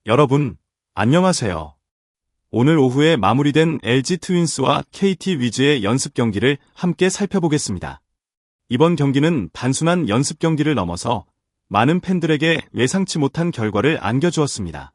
여러분, 안녕하세요. 오늘 오후에 마무리된 LG 트윈스와 KT 위즈의 연습 경기를 함께 살펴보겠습니다. 이번 경기는 단순한 연습 경기를 넘어서 많은 팬들에게 예상치 못한 결과를 안겨주었습니다.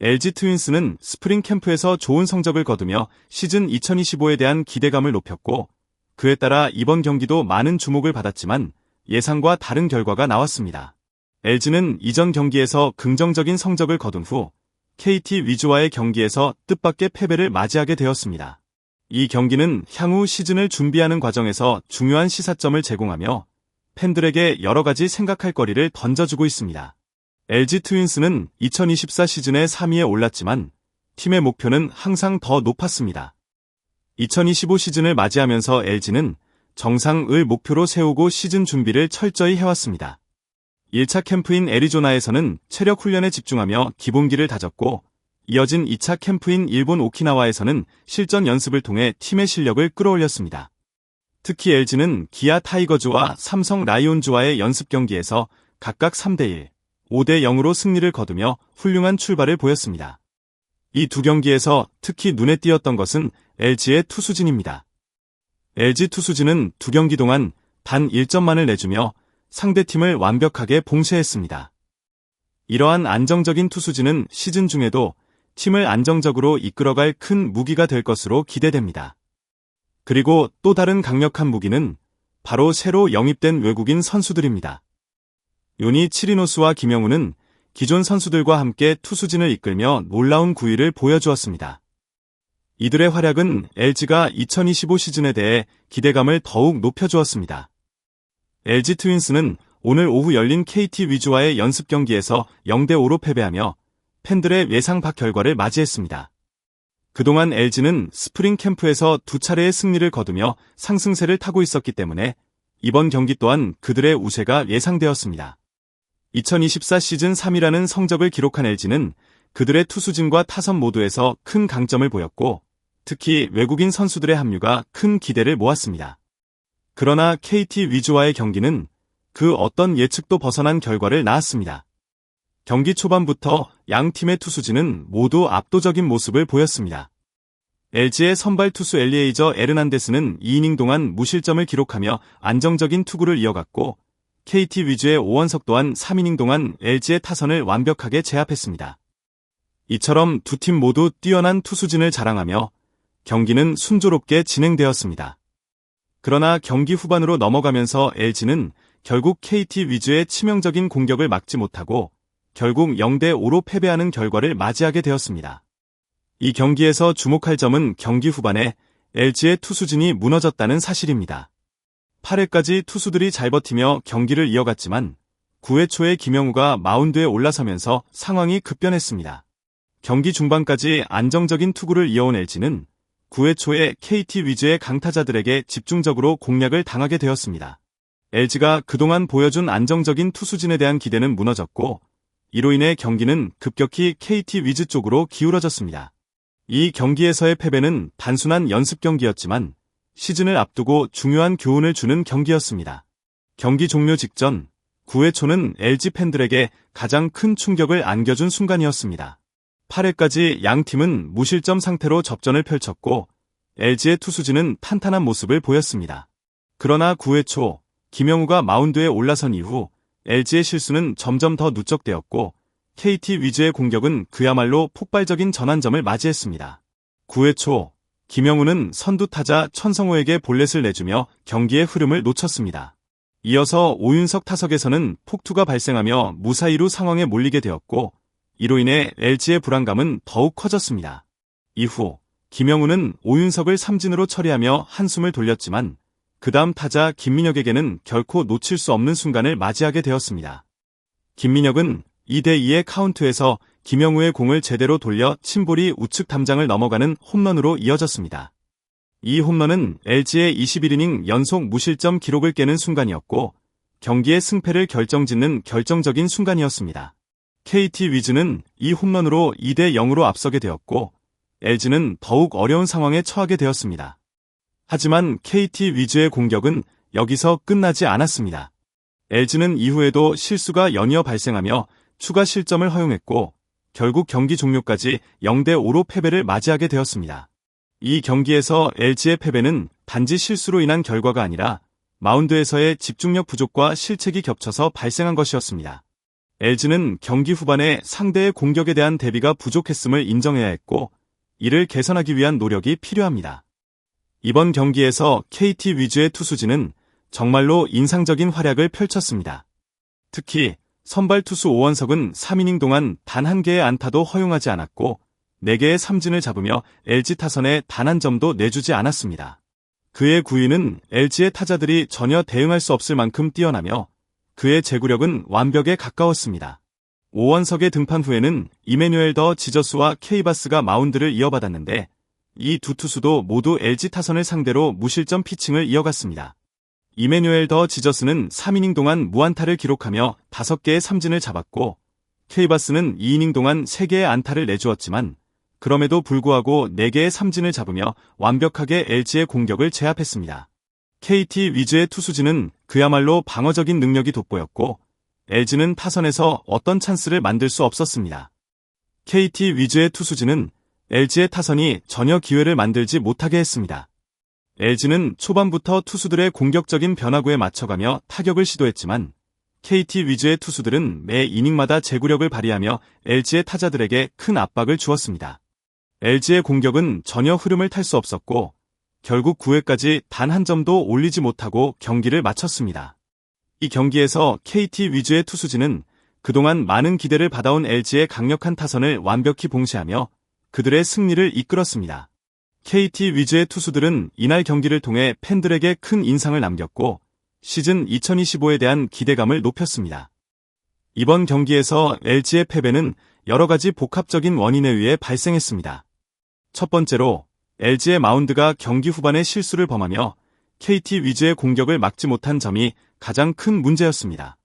LG 트윈스는 스프링 캠프에서 좋은 성적을 거두며 시즌 2025에 대한 기대감을 높였고, 그에 따라 이번 경기도 많은 주목을 받았지만 예상과 다른 결과가 나왔습니다. LG는 이전 경기에서 긍정적인 성적을 거둔 후 KT 위즈와의 경기에서 뜻밖의 패배를 맞이하게 되었습니다. 이 경기는 향후 시즌을 준비하는 과정에서 중요한 시사점을 제공하며 팬들에게 여러 가지 생각할 거리를 던져주고 있습니다. LG 트윈스는 2024 시즌에 3위에 올랐지만 팀의 목표는 항상 더 높았습니다. 2025 시즌을 맞이하면서 LG는 정상을 목표로 세우고 시즌 준비를 철저히 해왔습니다. 1차 캠프인 애리조나에서는 체력 훈련에 집중하며 기본기를 다졌고, 이어진 2차 캠프인 일본 오키나와에서는 실전 연습을 통해 팀의 실력을 끌어올렸습니다. 특히 LG는 기아 타이거즈와 삼성 라이온즈와의 연습 경기에서 각각 3대1, 5대0으로 승리를 거두며 훌륭한 출발을 보였습니다. 이 두 경기에서 특히 눈에 띄었던 것은 LG의 투수진입니다. LG 투수진은 두 경기 동안 단 1점만을 내주며 상대팀을 완벽하게 봉쇄했습니다. 이러한 안정적인 투수진은 시즌 중에도 팀을 안정적으로 이끌어갈 큰 무기가 될 것으로 기대됩니다. 그리고 또 다른 강력한 무기는 바로 새로 영입된 외국인 선수들입니다. 요니 치리노스와 김영우는 기존 선수들과 함께 투수진을 이끌며 놀라운 구위를 보여주었습니다. 이들의 활약은 LG가 2025 시즌에 대해 기대감을 더욱 높여주었습니다. LG 트윈스는 오늘 오후 열린 KT 위즈와의 연습 경기에서 0대5로 패배하며 팬들의 예상 밖 결과를 맞이했습니다. 그동안 LG는 스프링 캠프에서 두 차례의 승리를 거두며 상승세를 타고 있었기 때문에 이번 경기 또한 그들의 우세가 예상되었습니다. 2024 시즌 3위라는 성적을 기록한 LG는 그들의 투수진과 타선 모두에서 큰 강점을 보였고, 특히 외국인 선수들의 합류가 큰 기대를 모았습니다. 그러나 KT 위즈와의 경기는 그 어떤 예측도 벗어난 결과를 낳았습니다. 경기 초반부터 양 팀의 투수진은 모두 압도적인 모습을 보였습니다. LG의 선발 투수 엘리에이저 에르난데스는 2이닝 동안 무실점을 기록하며 안정적인 투구를 이어갔고, KT 위즈의 오원석 또한 3이닝 동안 LG의 타선을 완벽하게 제압했습니다. 이처럼 두 팀 모두 뛰어난 투수진을 자랑하며 경기는 순조롭게 진행되었습니다. 그러나 경기 후반으로 넘어가면서 LG는 결국 KT 위즈의 치명적인 공격을 막지 못하고 결국 0대5로 패배하는 결과를 맞이하게 되었습니다. 이 경기에서 주목할 점은 경기 후반에 LG의 투수진이 무너졌다는 사실입니다. 8회까지 투수들이 잘 버티며 경기를 이어갔지만 9회 초에 김영우가 마운드에 올라서면서 상황이 급변했습니다. 경기 중반까지 안정적인 투구를 이어온 LG는 9회 초에 KT 위즈의 강타자들에게 집중적으로 공략을 당하게 되었습니다. LG가 그동안 보여준 안정적인 투수진에 대한 기대는 무너졌고, 이로 인해 경기는 급격히 KT 위즈 쪽으로 기울어졌습니다. 이 경기에서의 패배는 단순한 연습 경기였지만 시즌을 앞두고 중요한 교훈을 주는 경기였습니다. 경기 종료 직전 9회 초는 LG 팬들에게 가장 큰 충격을 안겨준 순간이었습니다. 8회까지 양 팀은 무실점 상태로 접전을 펼쳤고 LG의 투수진은 탄탄한 모습을 보였습니다. 그러나 9회 초 김영우가 마운드에 올라선 이후 LG의 실수는 점점 더 누적되었고 KT 위즈의 공격은 그야말로 폭발적인 전환점을 맞이했습니다. 9회 초 김영우는 선두 타자 천성호에게 볼넷을 내주며 경기의 흐름을 놓쳤습니다. 이어서 오윤석 타석에서는 폭투가 발생하며 무사히로 상황에 몰리게 되었고, 이로 인해 LG의 불안감은 더욱 커졌습니다. 이후 김영우는 오윤석을 삼진으로 처리하며 한숨을 돌렸지만 그 다음 타자 김민혁에게는 결코 놓칠 수 없는 순간을 맞이하게 되었습니다. 김민혁은 2대2의 카운트에서 김영우의 공을 제대로 돌려 침볼이 우측 담장을 넘어가는 홈런으로 이어졌습니다. 이 홈런은 LG의 21이닝 연속 무실점 기록을 깨는 순간이었고 경기의 승패를 결정짓는 결정적인 순간이었습니다. KT 위즈는 이 홈런으로 2대0으로 앞서게 되었고 LG는 더욱 어려운 상황에 처하게 되었습니다. 하지만 KT 위즈의 공격은 여기서 끝나지 않았습니다. LG는 이후에도 실수가 연이어 발생하며 추가 실점을 허용했고 결국 경기 종료까지 0대5로 패배를 맞이하게 되었습니다. 이 경기에서 LG의 패배는 단지 실수로 인한 결과가 아니라 마운드에서의 집중력 부족과 실책이 겹쳐서 발생한 것이었습니다. LG는 경기 후반에 상대의 공격에 대한 대비가 부족했음을 인정해야 했고, 이를 개선하기 위한 노력이 필요합니다. 이번 경기에서 KT 위주의 투수진은 정말로 인상적인 활약을 펼쳤습니다. 특히 선발 투수 오원석은 3이닝 동안 단 한 개의 안타도 허용하지 않았고 4개의 삼진을 잡으며 LG 타선에 단 한 점도 내주지 않았습니다. 그의 구위는 LG의 타자들이 전혀 대응할 수 없을 만큼 뛰어나며 그의 제구력은 완벽에 가까웠습니다. 오원석의 등판 후에는 이메뉴엘 더 지저스와 케이바스가 마운드를 이어받았는데 이 두 투수도 모두 LG 타선을 상대로 무실점 피칭을 이어갔습니다. 이메뉴엘 더 지저스는 3이닝 동안 무안타를 기록하며 5개의 삼진을 잡았고 케이바스는 2이닝 동안 3개의 안타를 내주었지만 그럼에도 불구하고 4개의 삼진을 잡으며 완벽하게 LG의 공격을 제압했습니다. KT 위즈의 투수진은 그야말로 방어적인 능력이 돋보였고 LG는 타선에서 어떤 찬스를 만들 수 없었습니다. KT 위즈의 투수진은 LG의 타선이 전혀 기회를 만들지 못하게 했습니다. LG는 초반부터 투수들의 공격적인 변화구에 맞춰가며 타격을 시도했지만 KT 위즈의 투수들은 매 이닝마다 제구력을 발휘하며 LG의 타자들에게 큰 압박을 주었습니다. LG의 공격은 전혀 흐름을 탈 수 없었고 결국 9회까지 단 한 점도 올리지 못하고 경기를 마쳤습니다. 이 경기에서 KT 위즈의 투수진은 그동안 많은 기대를 받아온 LG의 강력한 타선을 완벽히 봉쇄하며 그들의 승리를 이끌었습니다. KT 위즈의 투수들은 이날 경기를 통해 팬들에게 큰 인상을 남겼고 시즌 2025에 대한 기대감을 높였습니다. 이번 경기에서 LG의 패배는 여러 가지 복합적인 원인에 의해 발생했습니다. 첫 번째로 LG의 마운드가 경기 후반에 실수를 범하며 KT 위즈의 공격을 막지 못한 점이 가장 큰 문제였습니다.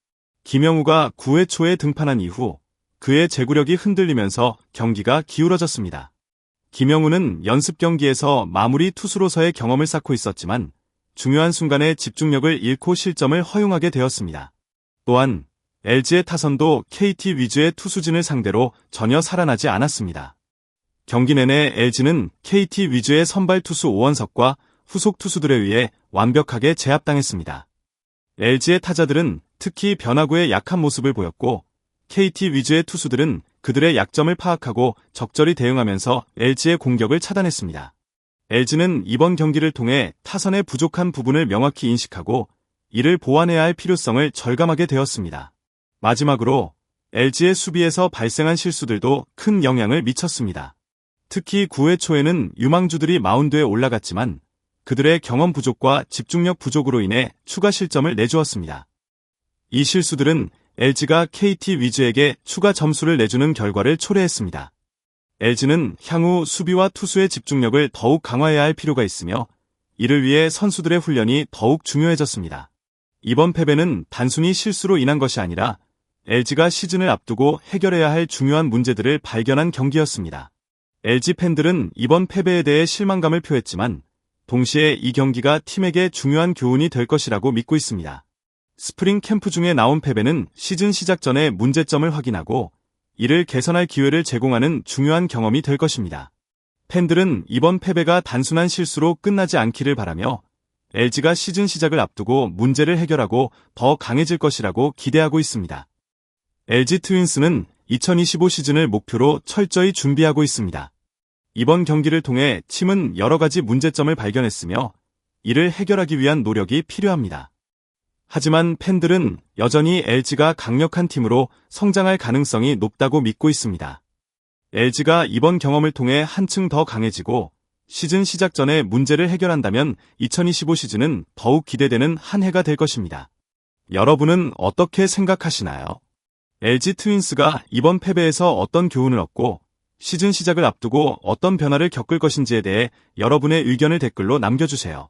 김영우가 9회 초에 등판한 이후 그의 제구력이 흔들리면서 경기가 기울어졌습니다. 김영우는 연습 경기에서 마무리 투수로서의 경험을 쌓고 있었지만 중요한 순간에 집중력을 잃고 실점을 허용하게 되었습니다. 또한 LG의 타선도 KT 위즈의 투수진을 상대로 전혀 살아나지 않았습니다. 경기 내내 LG는 KT 위즈의 선발 투수 오원석과 후속 투수들에 의해 완벽하게 제압당했습니다. LG의 타자들은 특히 변화구에 약한 모습을 보였고 KT 위즈의 투수들은 그들의 약점을 파악하고 적절히 대응하면서 LG의 공격을 차단했습니다. LG는 이번 경기를 통해 타선의 부족한 부분을 명확히 인식하고 이를 보완해야 할 필요성을 절감하게 되었습니다. 마지막으로 LG의 수비에서 발생한 실수들도 큰 영향을 미쳤습니다. 특히 9회 초에는 유망주들이 마운드에 올라갔지만 그들의 경험 부족과 집중력 부족으로 인해 추가 실점을 내주었습니다. 이 실수들은 LG가 KT 위즈에게 추가 점수를 내주는 결과를 초래했습니다. LG는 향후 수비와 투수의 집중력을 더욱 강화해야 할 필요가 있으며 이를 위해 선수들의 훈련이 더욱 중요해졌습니다. 이번 패배는 단순히 실수로 인한 것이 아니라 LG가 시즌을 앞두고 해결해야 할 중요한 문제들을 발견한 경기였습니다. LG 팬들은 이번 패배에 대해 실망감을 표했지만 동시에 이 경기가 팀에게 중요한 교훈이 될 것이라고 믿고 있습니다. 스프링 캠프 중에 나온 패배는 시즌 시작 전에 문제점을 확인하고 이를 개선할 기회를 제공하는 중요한 경험이 될 것입니다. 팬들은 이번 패배가 단순한 실수로 끝나지 않기를 바라며 LG가 시즌 시작을 앞두고 문제를 해결하고 더 강해질 것이라고 기대하고 있습니다. LG 트윈스는 2025 시즌을 목표로 철저히 준비하고 있습니다. 이번 경기를 통해 팀은 여러 가지 문제점을 발견했으며 이를 해결하기 위한 노력이 필요합니다. 하지만 팬들은 여전히 LG가 강력한 팀으로 성장할 가능성이 높다고 믿고 있습니다. LG가 이번 경험을 통해 한층 더 강해지고 시즌 시작 전에 문제를 해결한다면 2025 시즌은 더욱 기대되는 한 해가 될 것입니다. 여러분은 어떻게 생각하시나요? LG 트윈스가 이번 패배에서 어떤 교훈을 얻고 시즌 시작을 앞두고 어떤 변화를 겪을 것인지에 대해 여러분의 의견을 댓글로 남겨주세요.